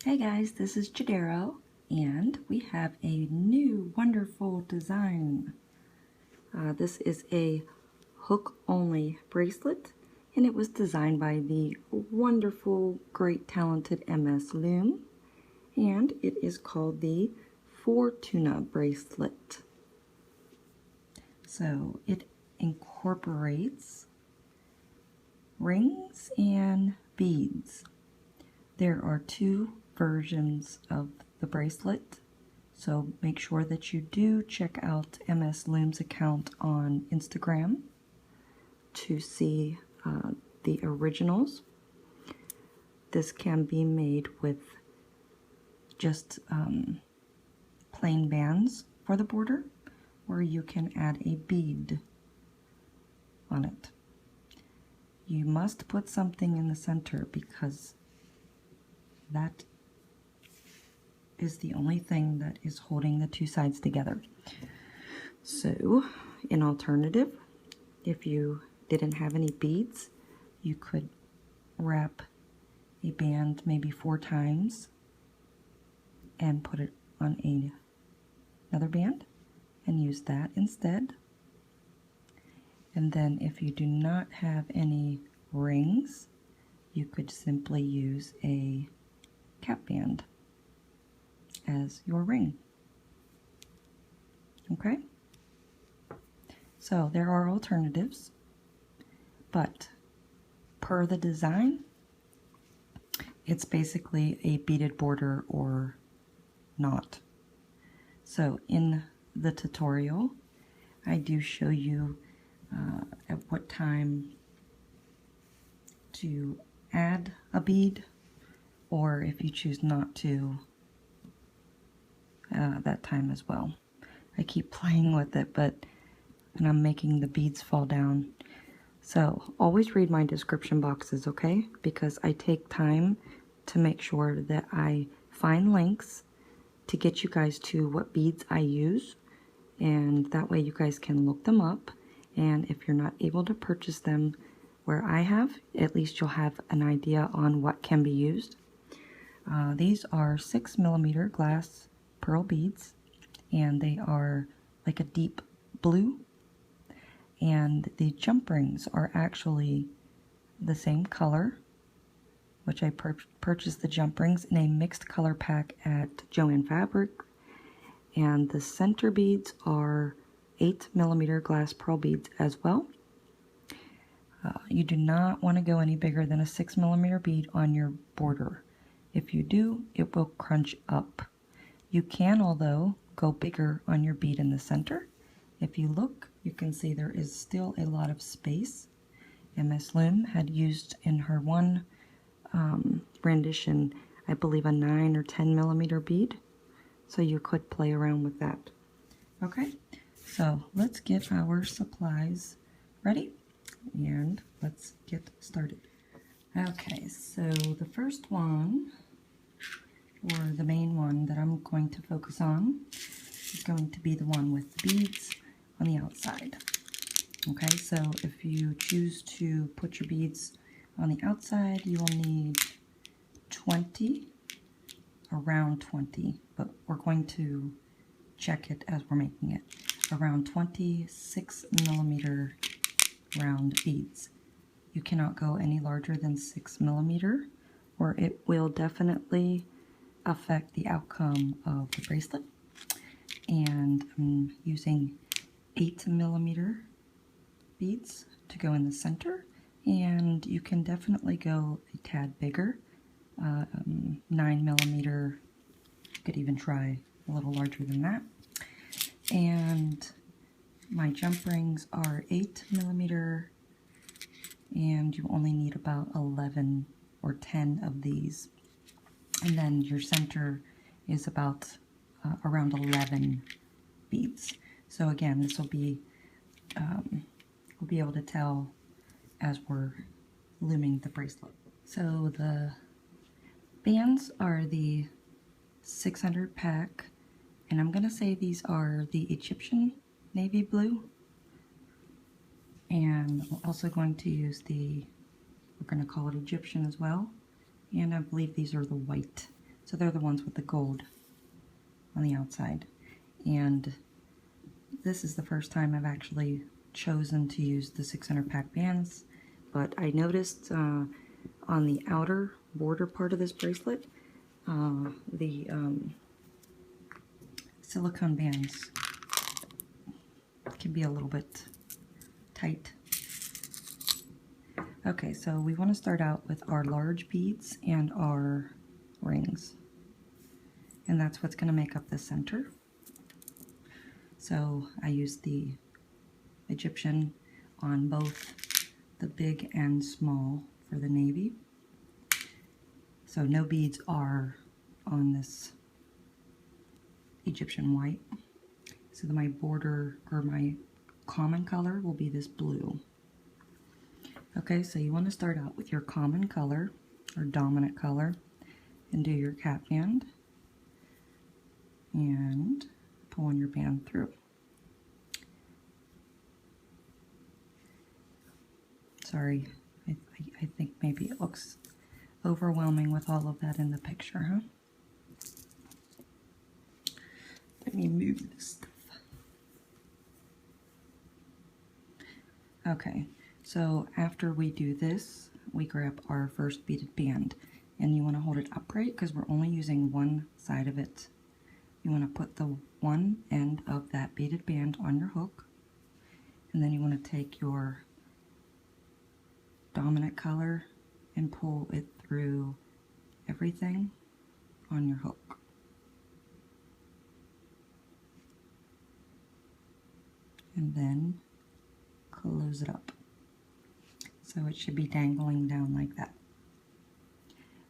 Hey guys, this is Chodaros, and we have a new wonderful design. This is a hook-only bracelet, and it was designed by the wonderful, great, talented MsLoom, and it is called the Fortuna Bracelet. So it incorporates rings and beads. There are two versions of the bracelet, so make sure that you do check out MsLoom's account on Instagram to see the originals. This can be made with just plain bands for the border, or you can add a bead on it. You must put something in the center because that is the only thing that is holding the two sides together. So, an alternative, if you didn't have any beads, you could wrap a band maybe 4 times and put it on another band and use that instead. And then if you do not have any rings, you could simply use a cap band as your ring. Okay? So there are alternatives, but per the design, it's basically a beaded border or not. So in the tutorial, I do show you at what time to add a bead, or if you choose not to, that time as well. I keep playing with it, and I'm making the beads fall down. So always read my description boxes, okay? Because I take time to make sure that I find links to get you guys to what beads I use, and that way you guys can look them up, and if you're not able to purchase them where I have, at least you'll have an idea on what can be used. These are 6mm glass pearl beads, and they are like a deep blue, and the jump rings are actually the same color, which I purchased the jump rings in a mixed color pack at Joann Fabric, and the center beads are 8mm glass pearl beads as well. You do not want to go any bigger than a 6mm bead on your border. If you do, it will crunch up. You can, although, go bigger on your bead in the center. If you look, you can see there is still a lot of space. MsLoom had used in her one rendition, I believe, a 9 or 10mm bead. So you could play around with that. Okay, so let's get our supplies ready and let's get started. Okay, so the first one, or the main one that I'm going to focus on, is going to be the one with the beads on the outside. Okay, so if you choose to put your beads on the outside, you will need 20, around 20, but we're going to check it as we're making it. Around 20 6mm round beads. You cannot go any larger than 6mm, or it will definitely affect the outcome of the bracelet. And I'm using 8mm beads to go in the center, and you can definitely go a tad bigger. 9mm, you could even try a little larger than that. And my jump rings are 8mm, and you only need about 11 or 10 of these. And then your center is about around 11 beads. So again, this will be, we'll be able to tell as we're looming the bracelet. So the bands are the 600 pack, and I'm gonna say these are the Egyptian navy blue. And I'm also going to use the, we're gonna call it Egyptian as well. And I believe these are the white So they're the ones with the gold on the outside. And this is the first time I've actually chosen to use the 600 pack bands, but I noticed on the outer border part of this bracelet, the silicone bands can be a little bit tight. Okay, so we want to start out with our large beads and our rings, and that's what's going to make up the center. So I used the Egyptian on both the big and small for the navy. So no beads are on this Egyptian white. So my border, or my common color, will be this blue. Okay, so you want to start out with your common color or dominant color and do your cap band and pull on your band through. Sorry, I think maybe it looks overwhelming with all of that in the picture, huh? Let me move this stuff. Okay, so after we do this, we grab our first beaded band, and you want to hold it upright because we're only using one side of it. You want to put the one end of that beaded band on your hook, and then you want to take your dominant color and pull it through everything on your hook. And then close it up. So it should be dangling down like that.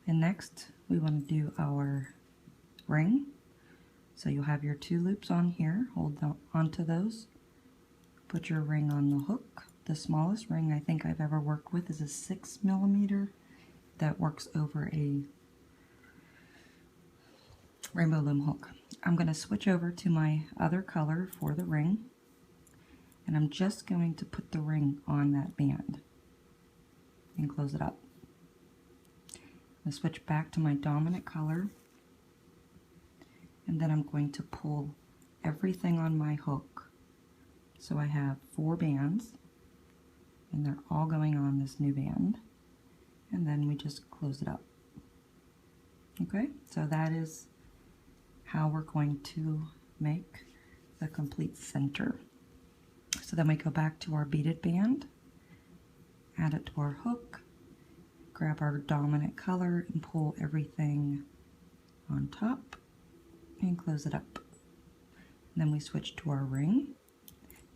And next we want to do our ring. So you'll have your 2 loops on here, hold onto those, put your ring on the hook. The smallest ring I think I've ever worked with is a 6mm that works over a rainbow loom hook. I'm going to switch over to my other color for the ring, and I'm just going to put the ring on that band and close it up. I'm going to switch back to my dominant color, and then I'm going to pull everything on my hook. So I have 4 bands, and they're all going on this new band, and then we just close it up. Okay, so that is how we're going to make the complete center. So then we go back to our beaded band, add it to our hook, grab our dominant color and pull everything on top and close it up. And then we switch to our ring,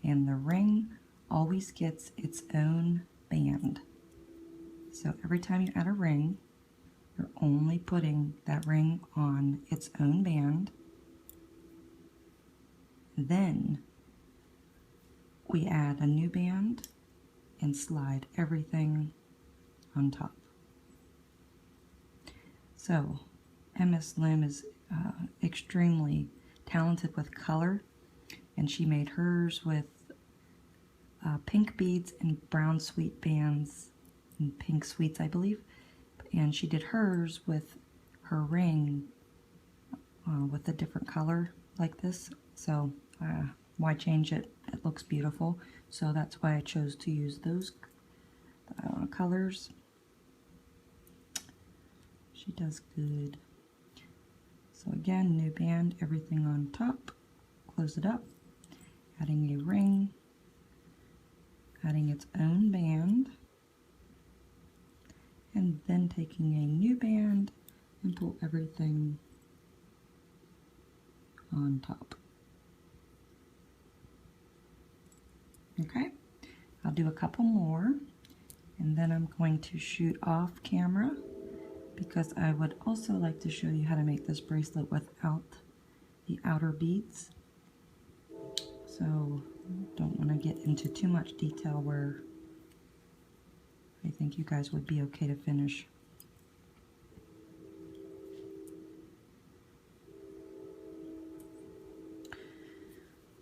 and the ring always gets its own band. So every time you add a ring, you're only putting that ring on its own band. Then we add a new band and slide everything on top. So MsLoom is extremely talented with color, and she made hers with pink beads and brown sweet bands and pink sweets, I believe, and she did hers with her ring with a different color like this. So why change it? It looks beautiful, so that's why I chose to use those colors. She does good. So again, new band, everything on top, close it up, adding a ring, adding its own band, and then taking a new band and pull everything on top. Okay, I'll do a couple more, and then I'm going to shoot off camera because I would also like to show you how to make this bracelet without the outer beads. So don't want to get into too much detail where I think you guys would be okay to finish.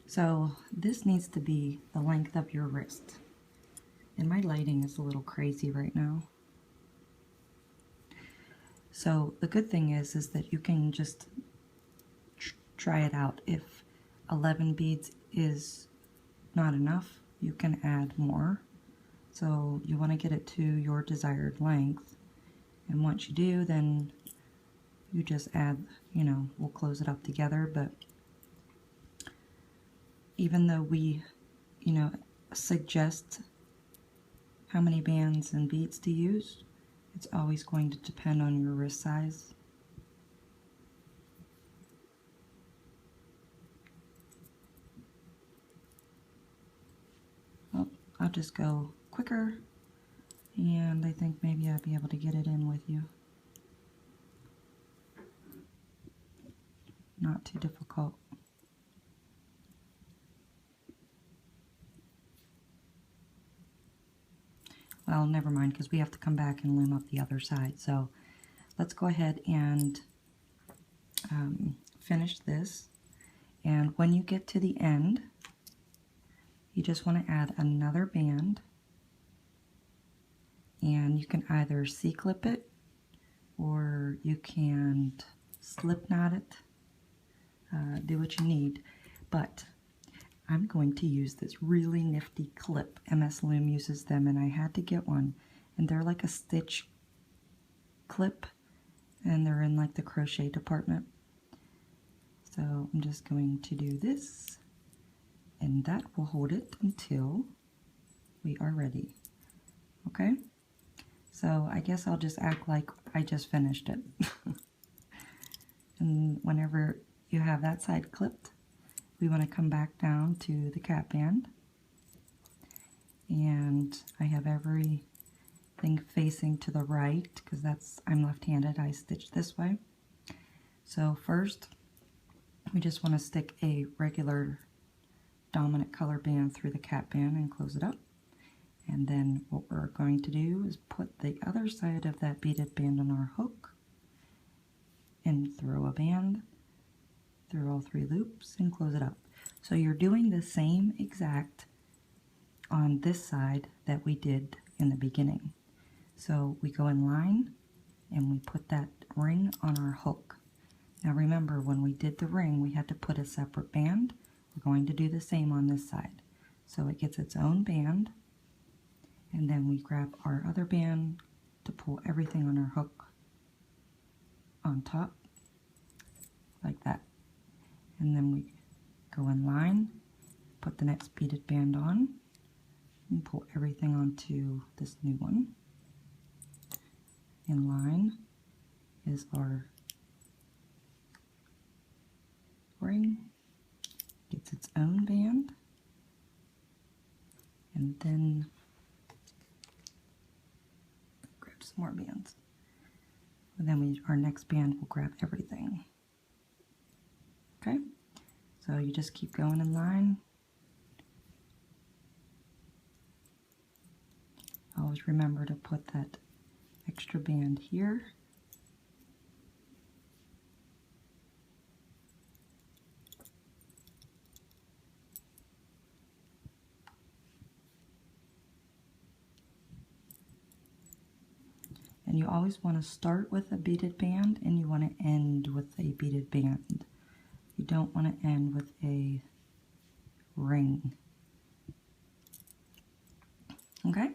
So this needs to be the length of your wrist. And my lighting is a little crazy right now. So So the good thing is that you can just try it out. If 11 beads is not enough, you can add more. So you want to get it to your desired length. And once you do, then you just add, you know, we'll close it up together. But even though we, you know, suggest how many bands and beads to use, it's always going to depend on your wrist size. Well, I'll just go quicker, and I think maybe I'll be able to get it in with you. Not too difficult. Well, never mind, because we have to come back and loom up the other side. So let's go ahead and finish this. And when you get to the end, you just want to add another band. And you can either C-clip it, or you can slip knot it. Do what you need. But I'm going to use this really nifty clip. MsLoom uses them, and I had to get one. And they're like a stitch clip, and they're in like the crochet department. So I'm just going to do this, and that will hold it until we are ready. Okay? So I guess I'll just act like I just finished it. And whenever you have that side clipped, we want to come back down to the cap band, and I have everything facing to the right because I'm left-handed. I stitch this way. So first we just want to stick a regular dominant color band through the cap band and close it up, and then what we're going to do is put the other side of that beaded band on our hook and throw a band through all 3 loops and close it up. So you're doing the same exact on this side that we did in the beginning. So we go in line and we put that ring on our hook. Now remember, when we did the ring, we had to put a separate band. We're going to do the same on this side. So it gets its own band, and then we grab our other band to pull everything on our hook on top, like that. And then we go in line, put the next beaded band on, and pull everything onto this new one. In line is our ring, gets its own band, and then grab some more bands. And then our next band will grab everything. Okay, so you just keep going in line. Always remember to put that extra band here. And you always want to start with a beaded band, and you want to end with a beaded band. You don't want to end with a ring. Okay,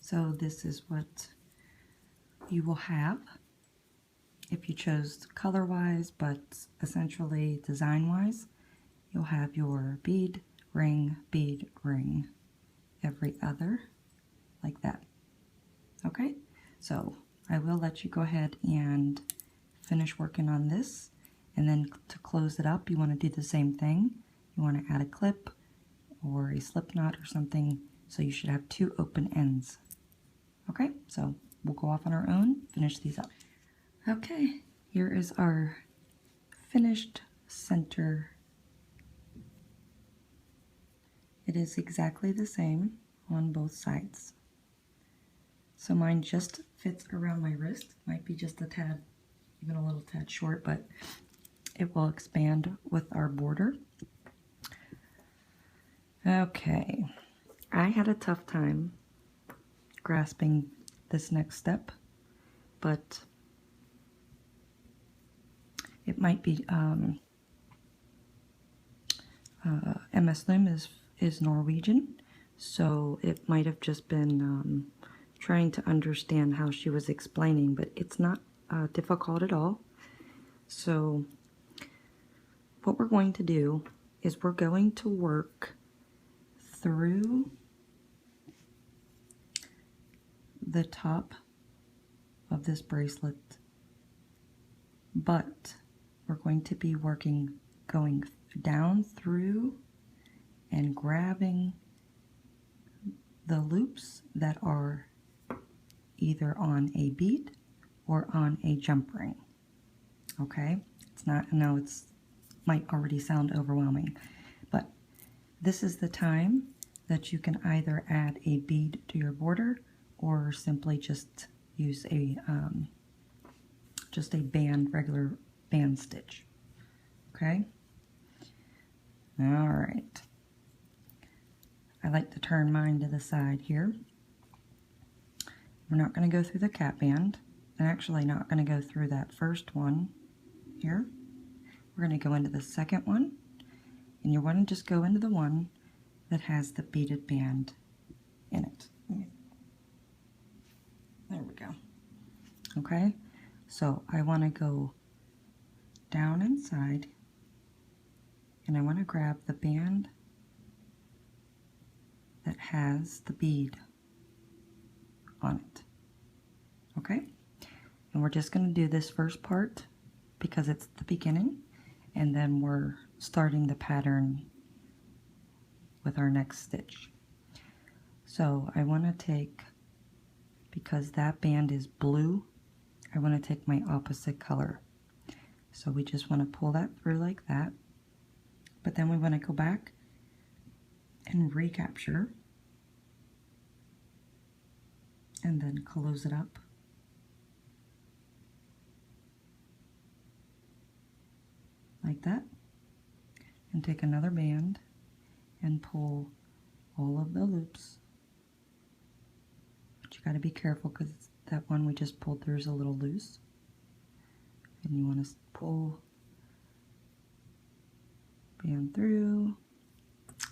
so this is what you will have if you chose color-wise, but essentially design-wise, you'll have your bead, ring, every other, like that. Okay, so I will let you go ahead and finish working on this, and then to close it up, you want to do the same thing. You want to add a clip or a slip knot or something, so you should have 2 open ends. Okay, so we'll go off on our own, finish these up. Okay, here is our finished center. It is exactly the same on both sides. So mine just fits around my wrist. Might be just a tad, even a little tad short, but it will expand with our border. Okay, I had a tough time grasping this next step, but might be MsLoom is Norwegian, so it might have just been trying to understand how she was explaining, but it's not difficult at all. So what we're going to do is we're going to work through the top of this bracelet, but we're going to be going down through and grabbing the loops that are either on a bead or on a jump ring. Okay, it's not, I know it's might already sound overwhelming, but this is the time that you can either add a bead to your border or simply just use a regular band stitch. Okay, all right. I like to turn mine to the side here. We're not going to go through the cap band. I'm actually not going to go through that first one here. We're going to go into the second one, and you want to just go into the one that has the beaded band in it. There we go. Okay, so I want to go down inside, and I want to grab the band that has the bead on it. Okay, and we're just going to do this first part because it's the beginning, and then we're starting the pattern with our next stitch. So I want to take, because that band is blue, I want to take my opposite color. So we just want to pull that through like that, but then we want to go back and recapture and then close it up. Like that, and take another band and pull all of the loops, but you got to be careful because that one we just pulled through is a little loose, and you want to pull band through.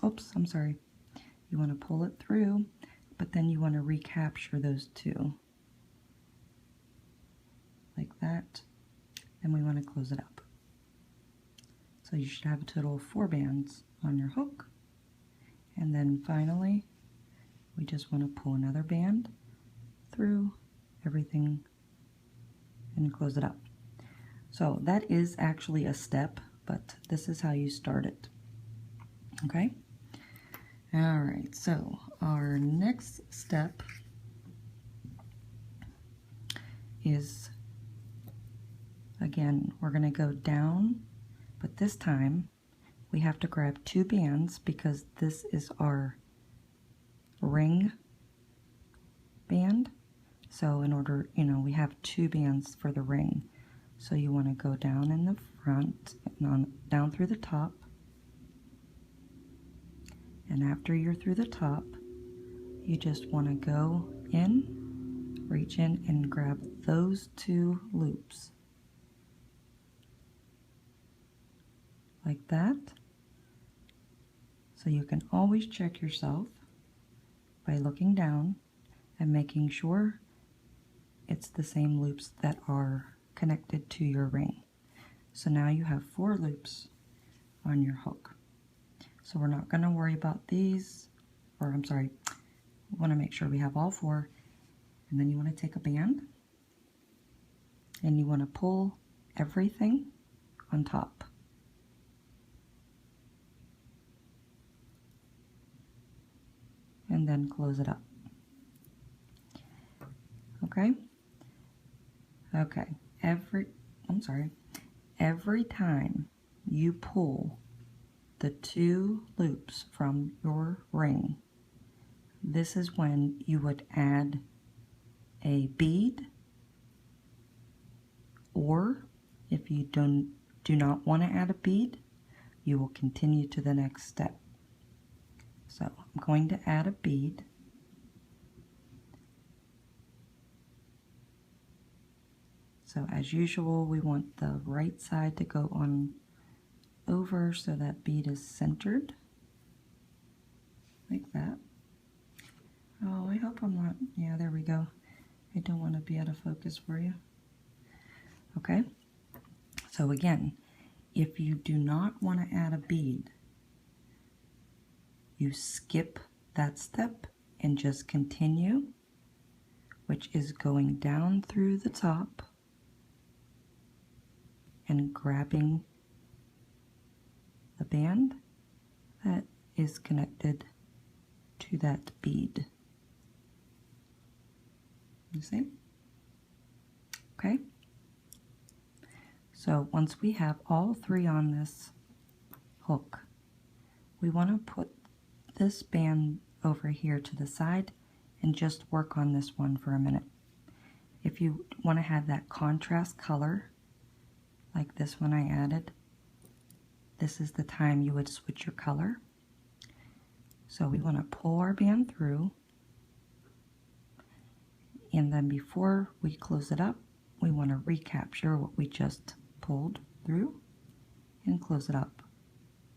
Oops, I'm sorry. You want to pull it through, but then you want to recapture those two like that, and we want to close it up. So you should have a total of 4 bands on your hook. And then finally, we just want to pull another band through everything and close it up. So that is actually a step, but this is how you start it. Okay? All right, so our next step is, again, we're going to go down, but this time we have to grab 2 bands because this is our ring band. So in order, we have 2 bands for the ring. So you want to go down in the front and down through the top. And after you're through the top, you just want to go in, reach in and grab those 2 loops. Like that. So you can always check yourself by looking down and making sure it's the same loops that are connected to your ring. So now you have 4 loops on your hook. So we're not going to worry about these, or I'm sorry, we want to make sure we have all 4. And then you want to take a band and you want to pull everything on top. And then close it up. Okay? Okay. Every time you pull the 2 loops from your ring, this is when you would add a bead, or if you do not want to add a bead, you will continue to the next step. So I'm going to add a bead. So as usual, we want the right side to go on over so that bead is centered, like that. Oh, I hope I'm not, yeah, there we go. I don't want to be out of focus for you. Okay, so again, if you do not want to add a bead, you skip that step and just continue, which is going down through the top and grabbing the band that is connected to that bead. You see? Okay. So once we have all three on this hook, we want to put this band over here to the side and just work on this one for a minute. If you want to have that contrast color, like this one I added, this is the time you would switch your color. So we want to pull our band through, and then before we close it up, we want to recapture what we just pulled through and close it up.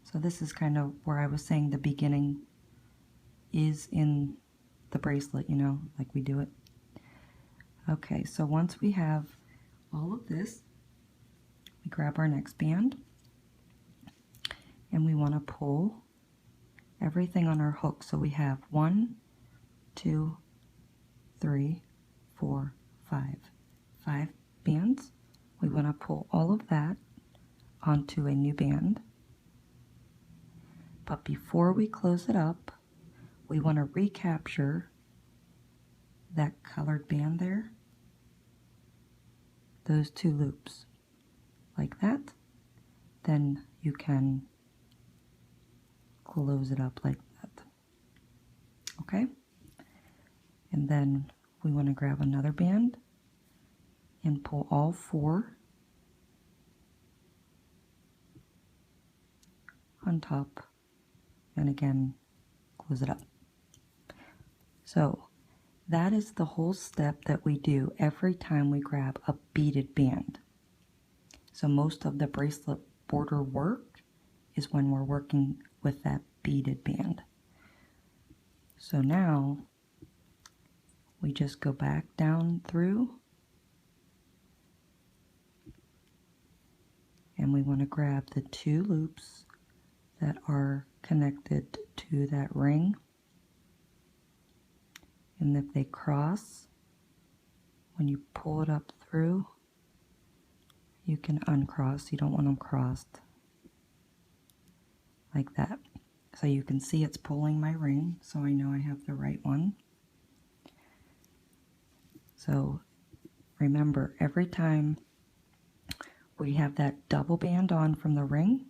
So this is kind of where I was saying the beginning is in the bracelet, you know, like we do it. Okay, so once we have all of this, we grab our next band and we want to pull everything on our hook. So we have 1, 2, 3, 4, 5 bands. We want to pull all of that onto a new band. But before we close it up, we want to recapture that colored band there, those 2 loops, like that. Then you can close it up like that. Okay? And then we want to grab another band and pull all 4 on top, and again close it up. So that is the whole step that we do every time we grab a beaded band. So most of the bracelet border work is when we're working with that beaded band. So now we just go back down through and we want to grab the 2 loops that are connected to that ring, and if they cross, when you pull it up through, you can uncross. You don't want them crossed like that. So you can see it's pulling my ring, so I know I have the right one. So remember, every time we have that double band on from the ring,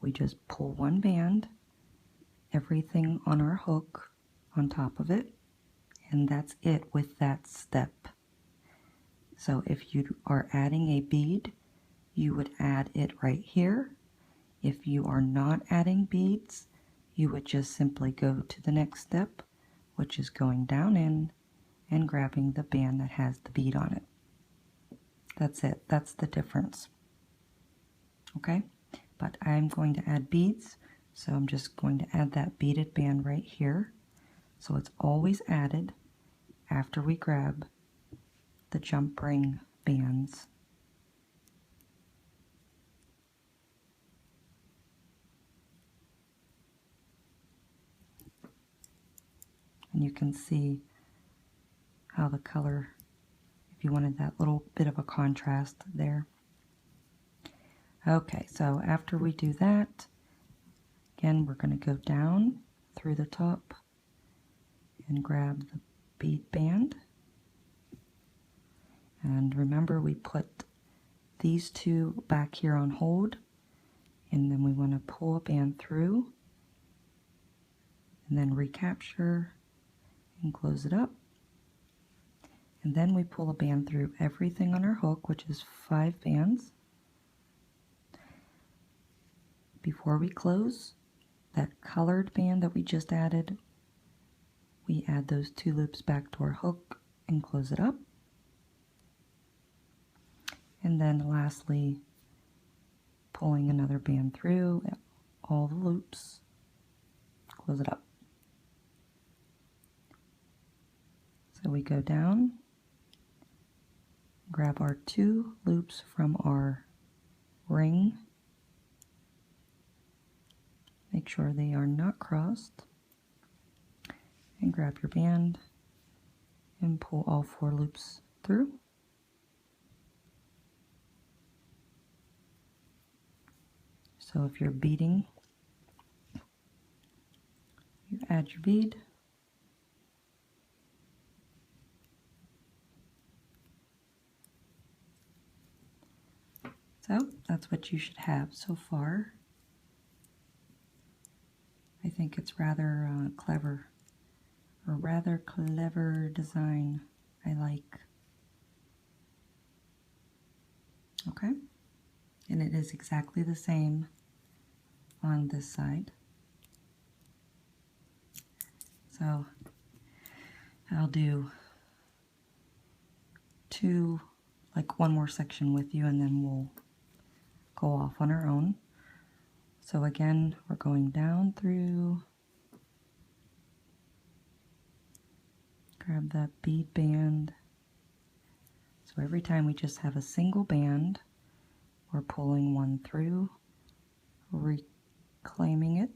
we just pull 1 band, everything on our hook on top of it, and that's it with that step. So if you are adding a bead, you would add it right here. If you are not adding beads, you would just simply go to the next step, which is going down in and grabbing the band that has the bead on it. That's it. That's the difference. Okay? But I'm going to add beads, so I'm just going to add that beaded band right here. So it's always added after we grab the jump ring bands. And you can see how the color, if you wanted that little bit of a contrast there. Okay, so after we do that, again, we're going to go down through the top and grab the bead band. And remember, we put these 2 back here on hold, and then we want to pull a band through and then recapture and close it up. And then we pull a band through everything on our hook, which is 5 bands. Before we close, that colored band that we just added, we add those 2 loops back to our hook and close it up. And then lastly, pulling another band through all the loops, close it up. So we go down, grab our 2 loops from our ring, make sure they are not crossed, and grab your band and pull all 4 loops through. So if you're beading, you add your bead, so that's what you should have so far. I think it's rather clever, a rather clever design. I like. Okay, and it is exactly the same on this side. So I'll do 2, like 1 more section with you, and then we'll go off on our own. So again, we're going down through, grab that bead band. So every time we just have a single band, we're pulling 1 through, reclaiming it,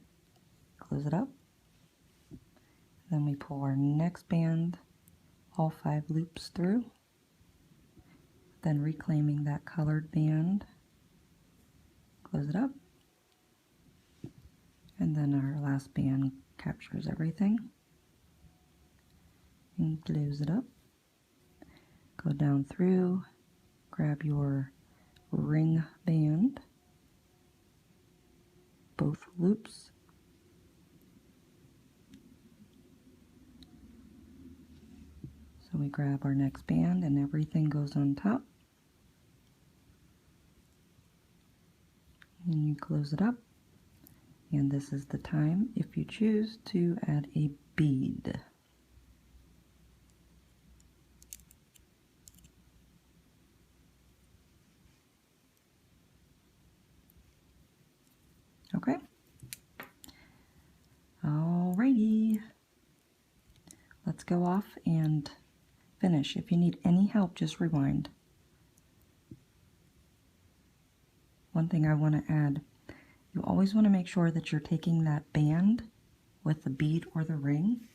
close it up. Then we pull our next band, all 5 loops through, then reclaiming that colored band, close it up, and then our last band captures everything, and close it up. Go down through, grab your ring band, both loops, so we grab our next band and everything goes on top, and you close it up. And this is the time, if you choose, to add a bead. Okay. Alrighty. Let's go off and finish. If you need any help, just rewind. One thing I want to add, you always want to make sure that you're taking that band with the bead or the ring.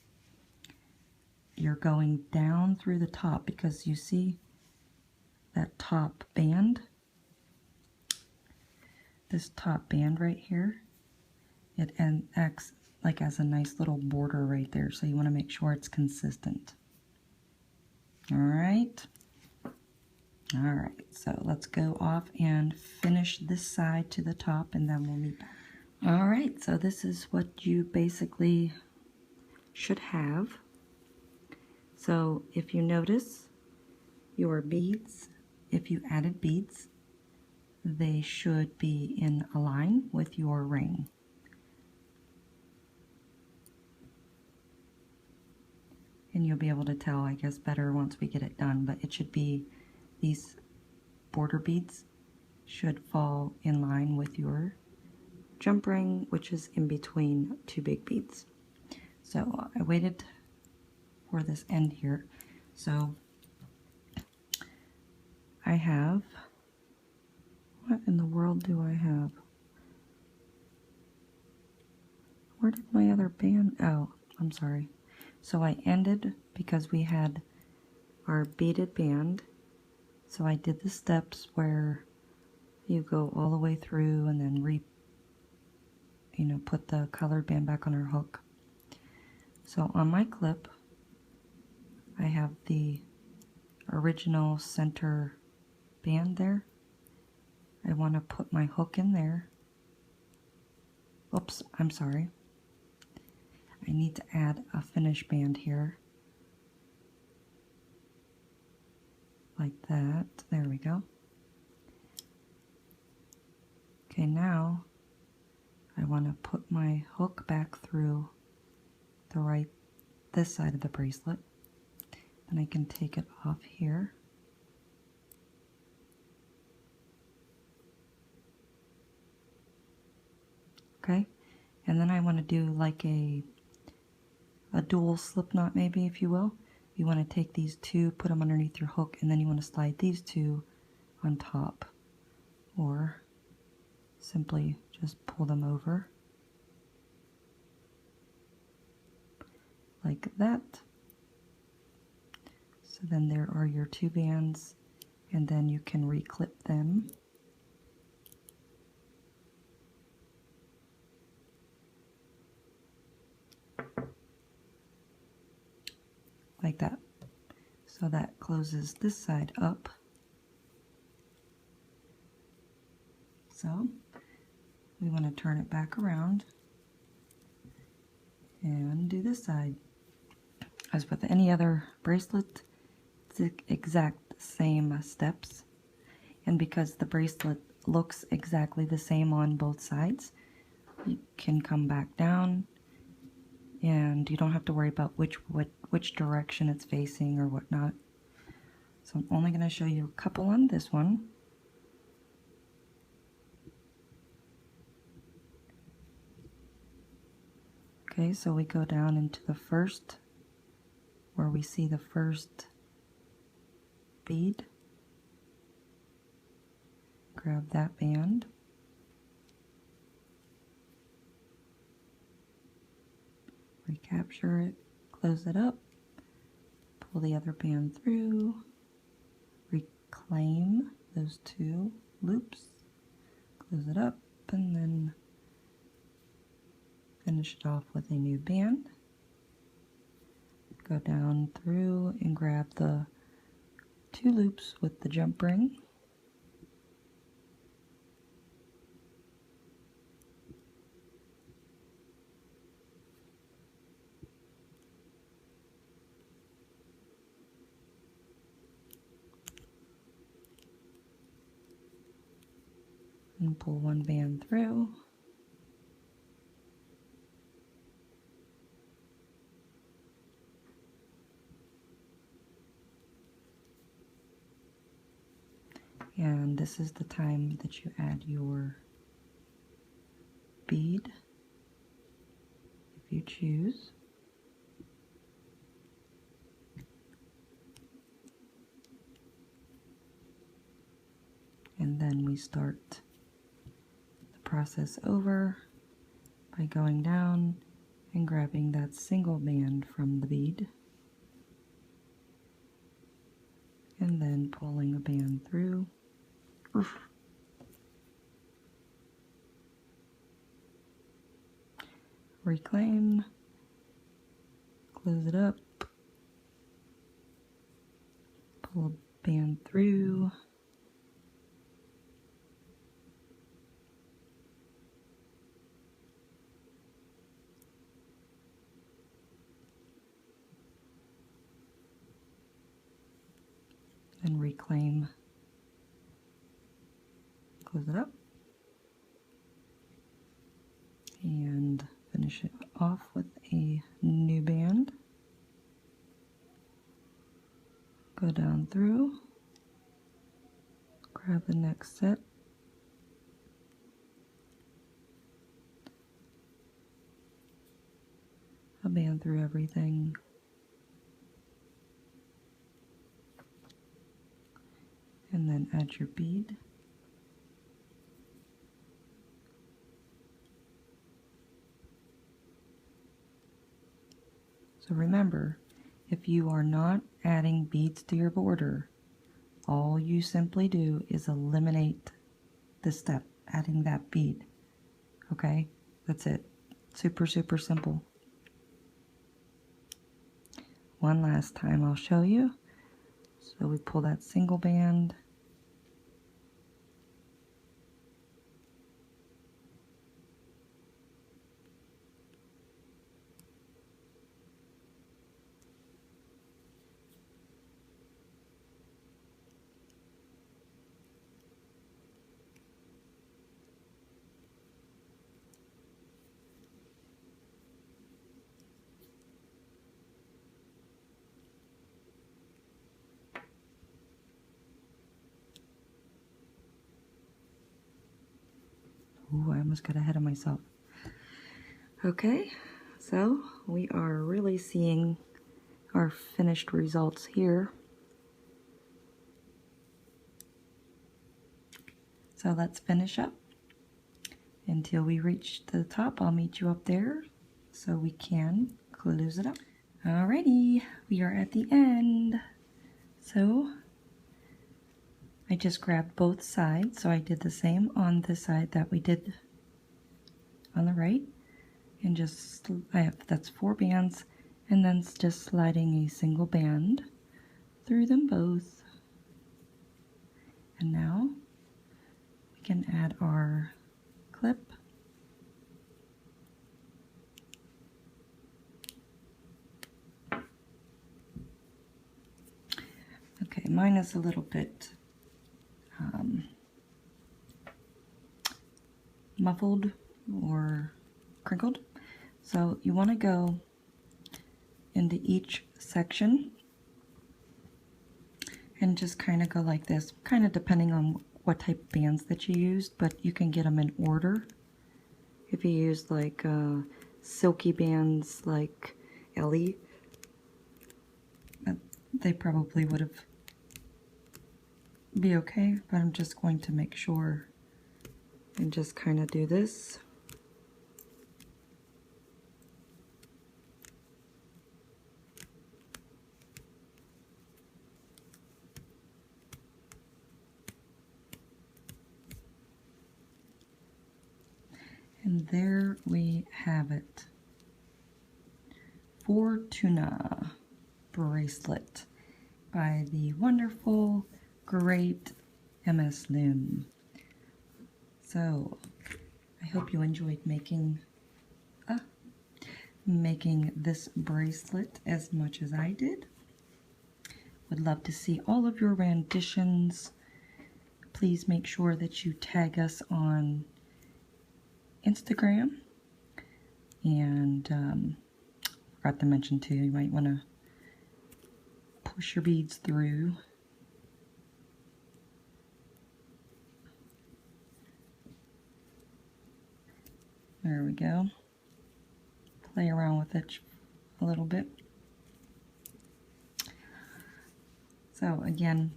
You're going down through the top, because you see that top band, this top band right here, it acts like as a nice little border right there, so you want to make sure it's consistent. Alright, so let's go off and finish this side to the top, and then we'll meet back. Alright, so this is what you basically should have. So if you notice your beads, if you added beads, they should be in a line with your ring. And you'll be able to tell, I guess, better once we get it done, but it should be, these border beads should fall in line with your jump ring, which is in between 2 big beads. So I waited for this end here. So I have, what in the world do I have? Where did my other band? Oh, I'm sorry. So I ended, because we had our beaded band, so I did the steps where you go all the way through and then put the colored band back on our hook. So on my clip, I have the original center band there. I want to put my hook in there. Oops, I'm sorry. I need to add a finish band here. Like that. There we go. Okay, now I want to put my hook back through this side of the bracelet. Then I can take it off here. okay? And then I want to do like a dual slip knot, maybe, if you will. You want to take these two, put them underneath your hook, and then you want to slide these two on top, or simply just pull them over like that. So then there are your two bands, and then you can reclip them. Like that. So that closes this side up. So we want to turn it back around and do this side. As with any other bracelet, it's the exact same steps. And because the bracelet looks exactly the same on both sides, you can come back down and you don't have to worry about which direction it's facing or whatnot. So I'm only going to show you a couple on this one. Okay, so we go down into the first, where we see the first bead. Grab that band. Recapture it, close it up, pull the other band through, reclaim those two loops, close it up, and then finish it off with a new band. Go down through and grab the two loops with the jump ring. And pull one band through. And this is the time that you add your bead, if you choose. And then we start the process over by going down and grabbing that single band from the bead, and then pulling a band through. Oof. Reclaim, close it up, pull a band through, and reclaim, close it up, and finish it off with a new band. Go down through, grab the next set, a band through everything, and then add your bead. So remember, if you are not adding beads to your border, all you simply do is eliminate the step, adding that bead. Okay, that's it. Super, super simple. One last time I'll show you. So we pull that single band, ooh, I almost got ahead of myself. Okay, so we are really seeing our finished results here. So let's finish up. Until we reach the top, I'll meet you up there so we can close it up. Alrighty, we are at the end. So I just grabbed both sides, so I did the same on this side that we did on the right, and just that's 4 bands, and then just sliding a single band through them both. And now we can add our clip. Okay, mine is a little bit muffled or crinkled, so you want to go into each section and just kind of go like this, kind of depending on what type of bands that you used, but you can get them in order. If you use like silky bands like Ellie, they probably would have be okay, but I'm just going to make sure and just kind of do this. And there we have it. Fortuna Bracelet by the wonderful, great MsLoom. So, I hope you enjoyed making this bracelet as much as I did. Would love to see all of your renditions. Please make sure that you tag us on Instagram, and forgot to mention too, you might want to push your beads through. There we go. Play around with it a little bit. So again,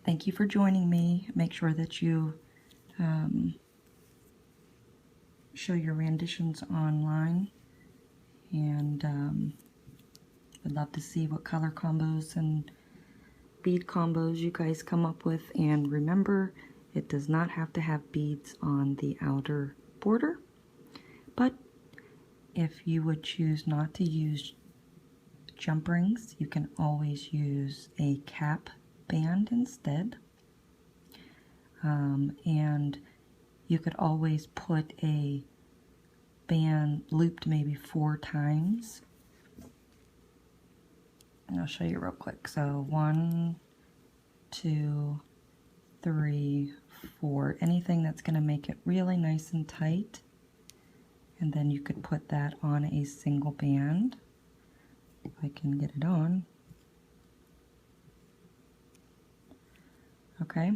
thank you for joining me. Make sure that you show your renditions online, and I'd love to see what color combos and bead combos you guys come up with. And remember, it does not have to have beads on the outer border, but if you would choose not to use jump rings, you can always use a cap band instead, and you could always put a band looped maybe 4 times. And I'll show you real quick. So 1, 2, 3, 4. Anything that's going to make it really nice and tight. And then you could put that on a single band. If I can get it on. Okay.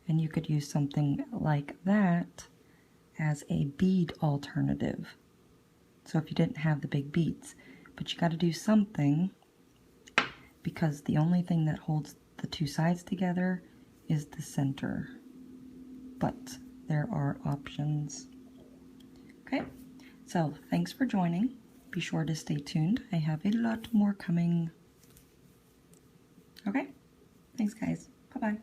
And you could use something like that as a bead alternative. So if you didn't have the big beads, but you got to do something, because the only thing that holds the 2 sides together is the center. But there are options. Okay, so thanks for joining. Be sure to stay tuned. I have a lot more coming. Okay, thanks guys. Bye-bye.